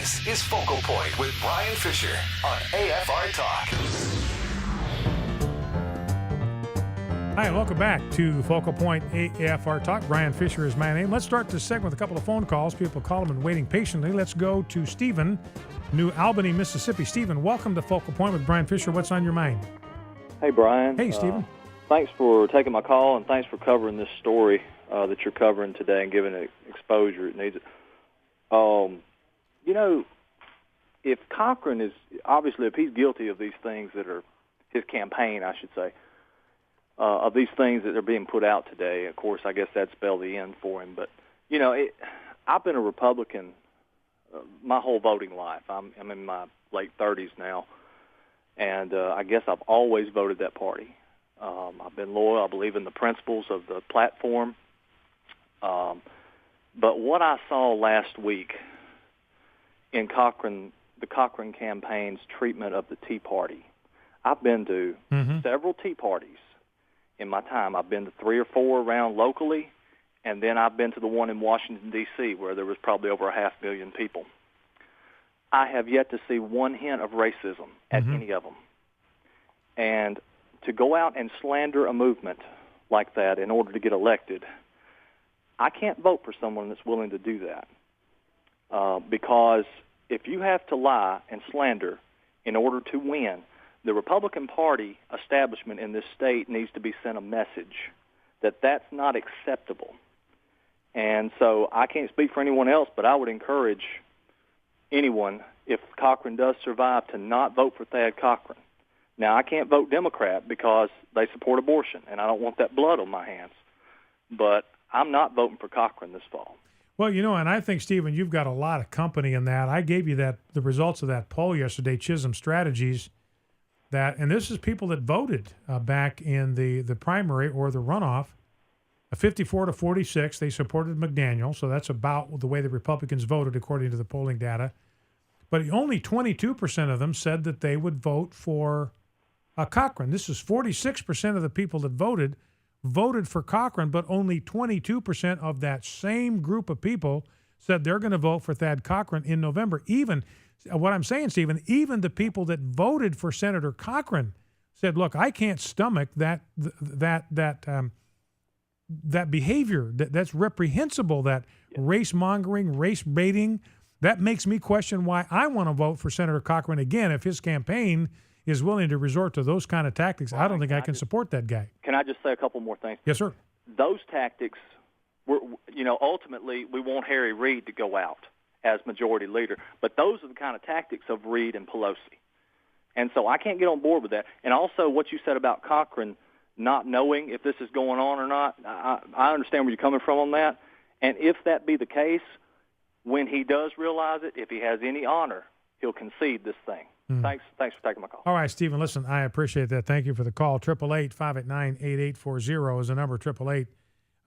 This is Focal Point with Brian Fisher on AFR Talk. Hi, and welcome back to Focal Point AFR Talk. Brian Fisher is my name. Let's start this segment with a couple of phone calls. People call them and waiting patiently. Let's go to Stephen, New Albany, Mississippi. Stephen, welcome to Focal Point with Brian Fisher. What's on your mind? Hey, Brian. Hey, Stephen. Thanks for taking my call, and thanks for covering this story that you're covering today and giving it exposure it needs. You know, if Cochran is, obviously, if he's guilty of these things that are his campaign, I should say, of these things that are being put out today, of course, I guess that'd spell the end for him. But, you know, I've been a Republican my whole voting life. I'm in my late 30s now, and I guess I've always voted that party. I've been loyal. I believe in the principles of the platform. But what I saw last week in the Cochran campaign's treatment of the Tea Party, I've been to several Tea Parties in my time. I've been to 3 or 4 around locally, and then I've been to the one in Washington, D.C., where there was probably over 500,000 people. I have yet to see one hint of racism at any of them. And to go out and slander a movement like that in order to get elected, I can't vote for someone that's willing to do that. Because if you have to lie and slander in order to win, the Republican Party establishment in this state needs to be sent a message that that's not acceptable. And so I can't speak for anyone else, but I would encourage anyone, if Cochran does survive, to not vote for Thad Cochran. Now, I can't vote Democrat because they support abortion, and I don't want that blood on my hands. But I'm not voting for Cochran this fall. Well, you know, and I think, Stephen, you've got a lot of company in that. I gave you the results of that poll yesterday, Chisholm Strategies, and this is people that voted back in the primary or the runoff. 54 to 46, they supported McDaniel, so that's about the way the Republicans voted according to the polling data. But only 22% of them said that they would vote for Cochran. This is 46% of the people that voted for Cochran, but only 22% of that same group of people said they're going to vote for Thad Cochran in November. Even, what I'm saying, Stephen, even the people that voted for Senator Cochran said, look, I can't stomach that behavior, that's reprehensible, that race-mongering, race-baiting. That makes me question why I want to vote for Senator Cochran again if his campaign is willing to resort to those kind of tactics. I don't think I can support that guy. Can I just say a couple more things? Yes, sir. Those tactics, ultimately we want Harry Reid to go out as majority leader, but those are the kind of tactics of Reid and Pelosi. And so I can't get on board with that. And also what you said about Cochran not knowing if this is going on or not, I understand where you're coming from on that. And if that be the case, when he does realize it, if he has any honor, he'll concede this thing. Thanks for taking my call. All right, Stephen, listen, I appreciate that. Thank you for the call. 888-589-8840 is the number.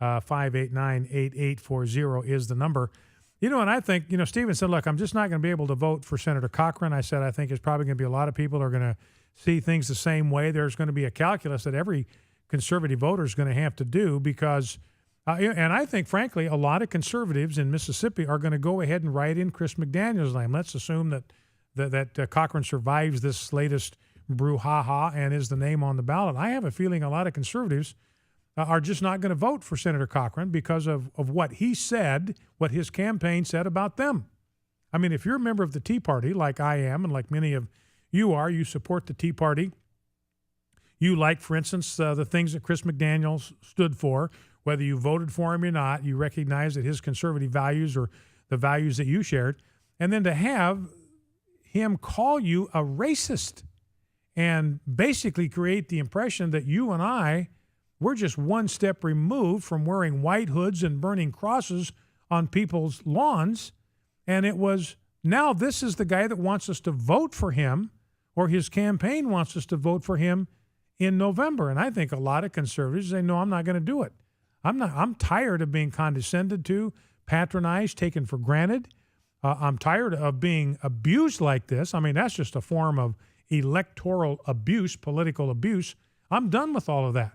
888-589-8840 is the number. You know, and I think, Stephen said, look, I'm just not going to be able to vote for Senator Cochran. I said I think there's probably going to be a lot of people who are going to see things the same way. There's going to be a calculus that every conservative voter is going to have to do because and I think, frankly, a lot of conservatives in Mississippi are going to go ahead and write in Chris McDaniel's name. Let's assume that Cochran survives this latest brouhaha and is the name on the ballot. I have a feeling a lot of conservatives are just not going to vote for Senator Cochran because of what he said, what his campaign said about them. I mean, if you're a member of the Tea Party, like I am and like many of you are, you support the Tea Party. You like, for instance, the things that Chris McDaniel stood for. Whether you voted for him or not, you recognize that his conservative values are the values that you shared. And then to have him call you a racist and basically create the impression that you and I, we're just one step removed from wearing white hoods and burning crosses on people's lawns. And it was, now this is the guy that wants us to vote for him, or his campaign wants us to vote for him in November. And I think a lot of conservatives say, no, I'm not going to do it. I'm tired of being condescended to, patronized, taken for granted. I'm tired of being abused like this. I mean, that's just a form of electoral abuse, political abuse. I'm done with all of that.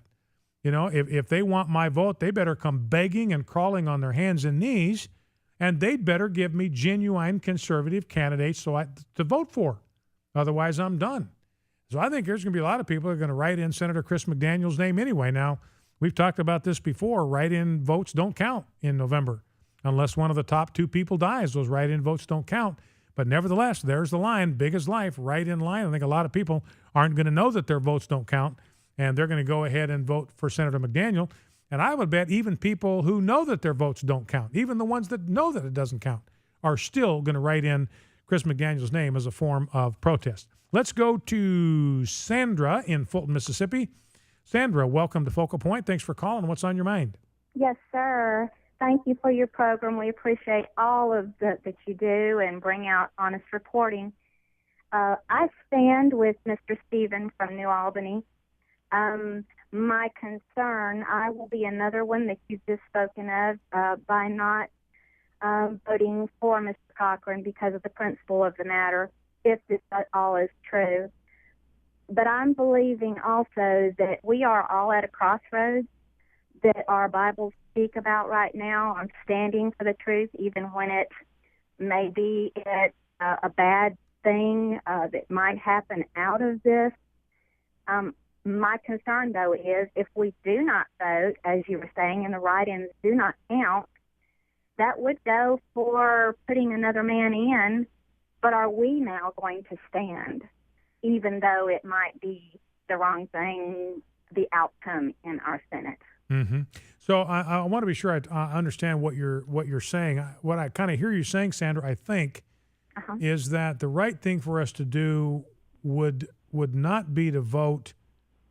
If they want my vote, they better come begging and crawling on their hands and knees and they'd better give me genuine conservative candidates to vote for. Otherwise, I'm done. So I think there's going to be a lot of people that are going to write in Senator Chris McDaniel's name anyway. Now, we've talked about this before. Write-in votes don't count in November unless one of the top 2 people dies. Those write-in votes don't count. But nevertheless, there's the line, big as life, right in line. I think a lot of people aren't going to know that their votes don't count, and they're going to go ahead and vote for Senator McDaniel. And I would bet even people who know that their votes don't count, even the ones that know that it doesn't count, are still going to write in Chris McDaniel's name as a form of protest. Let's go to Sandra in Fulton, Mississippi. Sandra, welcome to Focal Point. Thanks for calling. What's on your mind? Yes, sir. Thank you for your program. We appreciate all of that you do and bring out honest reporting. I stand with Mr. Stephen from New Albany. My concern, I will be another one that you've just spoken of by not voting for Mr. Cochran because of the principle of the matter, if this all is true. But I'm believing also that we are all at a crossroads that our Bibles speak about right now. I'm standing for the truth, even when it may be a bad thing that might happen out of this. My concern, though, is if we do not vote, as you were saying, and the write-ins do not count, that would go for putting another man in. But are we now going to stand, even though it might be the wrong thing, the outcome in our Senate? Mm-hmm. So I want to be sure I understand what you're saying. What I kind of hear you saying, Sandra, I think, is that the right thing for us to do would not be to vote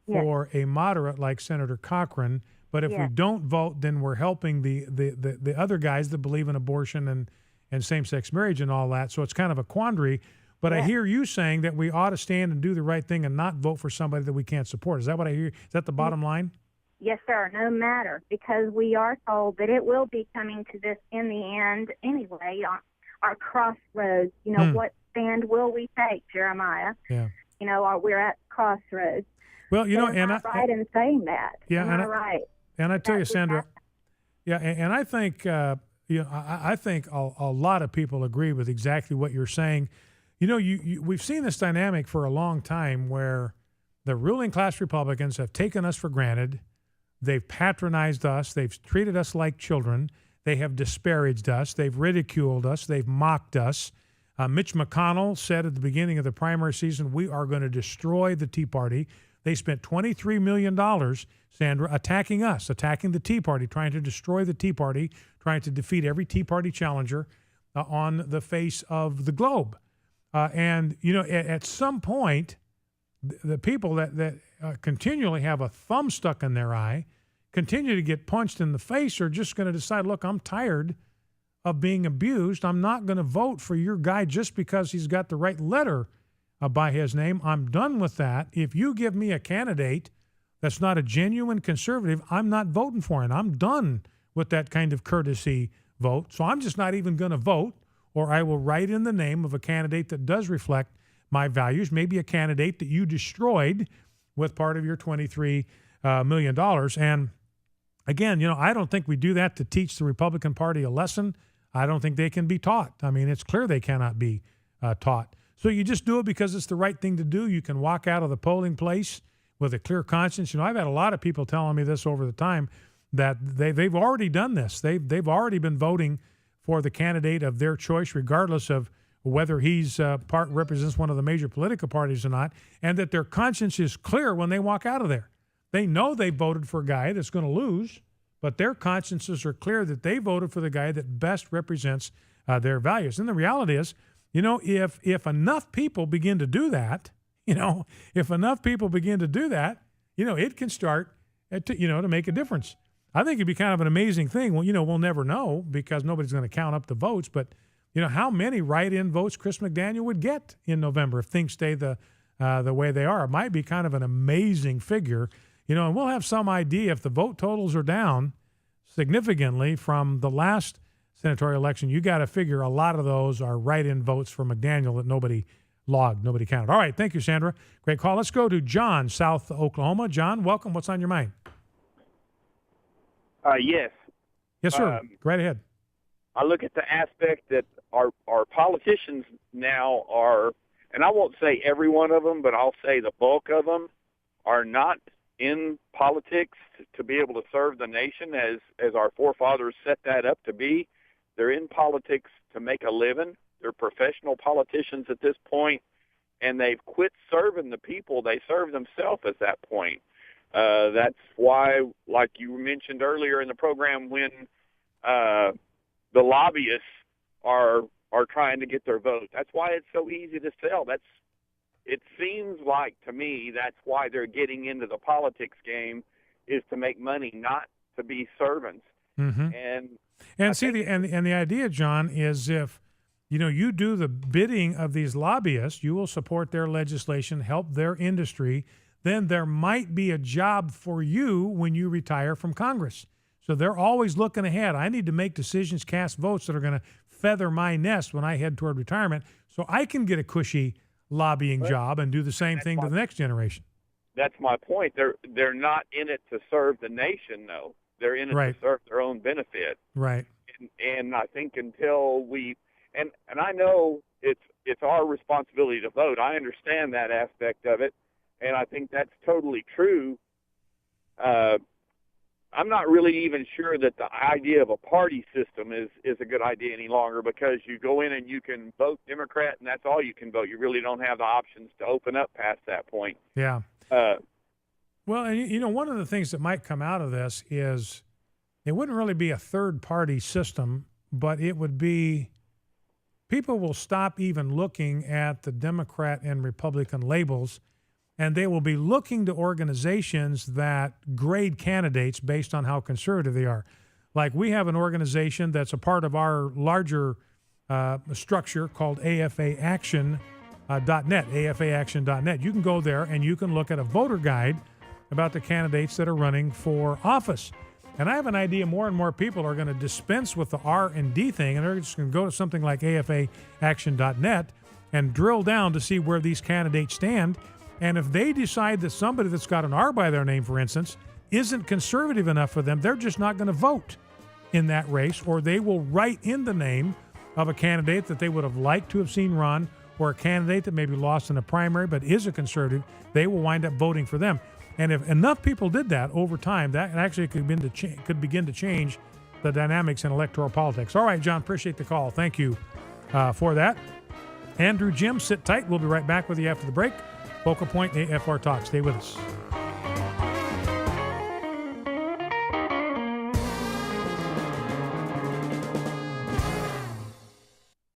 for a moderate like Senator Cochran, but if we don't vote, then we're helping the other guys that believe in abortion and same-sex marriage and all that. So it's kind of a quandary. But I hear you saying that we ought to stand and do the right thing and not vote for somebody that we can't support. Is that what I hear? Is that the bottom line? Yes, sir. No matter, because we are told that it will be coming to this in the end anyway, on our crossroads. You know, what stand will we take, Jeremiah? Yeah. You know, we're at crossroads. Well, you know, and right in saying that. Yeah, am I right? And I tell you, Sandra, and I think, I think a lot of people agree with exactly what you're saying. You know, we've seen this dynamic for a long time where the ruling class Republicans have taken us for granted. They've patronized us. They've treated us like children. They have disparaged us. They've ridiculed us. They've mocked us. Mitch McConnell said at the beginning of the primary season, we are going to destroy the Tea Party. They spent $23 million, Sandra, attacking us, attacking the Tea Party, trying to destroy the Tea Party, trying to defeat every Tea Party challenger on the face of the globe. And, you know, at some point, the people that continually have a thumb stuck in their eye, continue to get punched in the face, are just going to decide, look, I'm tired of being abused. I'm not going to vote for your guy just because he's got the right letter by his name. I'm done with that. If you give me a candidate that's not a genuine conservative, I'm not voting for him. I'm done with that kind of courtesy vote. So I'm just not even going to vote, or I will write in the name of a candidate that does reflect my values, maybe a candidate that you destroyed with part of your $23 million. And again, you know, I don't think we do that to teach the Republican Party a lesson. I don't think they can be taught. I mean, it's clear they cannot be taught. So you just do it because it's the right thing to do. You can walk out of the polling place with a clear conscience. You know, I've had a lot of people telling me this over the time that they've already done this. They've already been voting for the candidate of their choice, regardless of whether he's represents one of the major political parties or not, and that their conscience is clear when they walk out of there. They know they voted for a guy that's going to lose, but their consciences are clear that they voted for the guy that best represents their values. And the reality is, you know, if enough people begin to do that, you know, if enough people begin to do that, you know, it can start to make a difference. I think it'd be kind of an amazing thing. Well, you know, we'll never know because nobody's going to count up the votes, but you know, how many write-in votes Chris McDaniel would get in November if things stay the way they are? It might be kind of an amazing figure, you know, and we'll have some idea if the vote totals are down significantly from the last senatorial election. You got to figure a lot of those are write-in votes for McDaniel that nobody logged, nobody counted. All right, thank you, Sandra. Great call. Let's go to John, South Oklahoma. John, welcome. What's on your mind? Yes. Yes, sir. Go right ahead. I look at the aspect that our politicians now are, and I won't say every one of them, but I'll say the bulk of them are not in politics to be able to serve the nation as our forefathers set that up to be. They're in politics to make a living. They're professional politicians at this point, and they've quit serving the people. They serve themselves at that point. That's why, like you mentioned earlier in the program, when the lobbyists are trying to get their vote, that's why it's so easy to sell. It seems like to me that's why they're getting into the politics game, is to make money, not to be servants. Mm-hmm. And see, the idea, John, is if you do the bidding of these lobbyists, you will support their legislation, help their industry, then there might be a job for you when you retire from Congress. So they're always looking ahead. I need to make decisions, cast votes that are going to feather my nest when I head toward retirement, so I can get a cushy lobbying job and do the same thing to the next generation. That's my point. They're not in it to serve the nation, though. They're in it to serve their own benefit. Right. And I think until we and I know it's our responsibility to vote. I understand that aspect of it, and I think that's totally true. I'm not really even sure that the idea of a party system is a good idea any longer, because you go in and you can vote Democrat, and that's all you can vote. You really don't have the options to open up past that point. Yeah. Well, and one of the things that might come out of this is it wouldn't really be a third-party system, but it would be people will stop even looking at the Democrat and Republican labels, and they will be looking to organizations that grade candidates based on how conservative they are. Like we have an organization that's a part of our larger structure called AFAaction.net, AFAaction.net. You can go there and you can look at a voter guide about the candidates that are running for office. And I have an idea more and more people are going to dispense with the R&D thing, and they're just going to go to something like AFAaction.net and drill down to see where these candidates stand. And if they decide that somebody that's got an R by their name, for instance, isn't conservative enough for them, they're just not going to vote in that race, or they will write in the name of a candidate that they would have liked to have seen run, or a candidate that maybe lost in a primary but is a conservative. They will wind up voting for them. And if enough people did that over time, that actually could begin to change the dynamics in electoral politics. All right, John, appreciate the call. Thank you for that. Andrew, Jim, sit tight. We'll be right back with you after the break. Focal Point AFR Talk. Stay with us.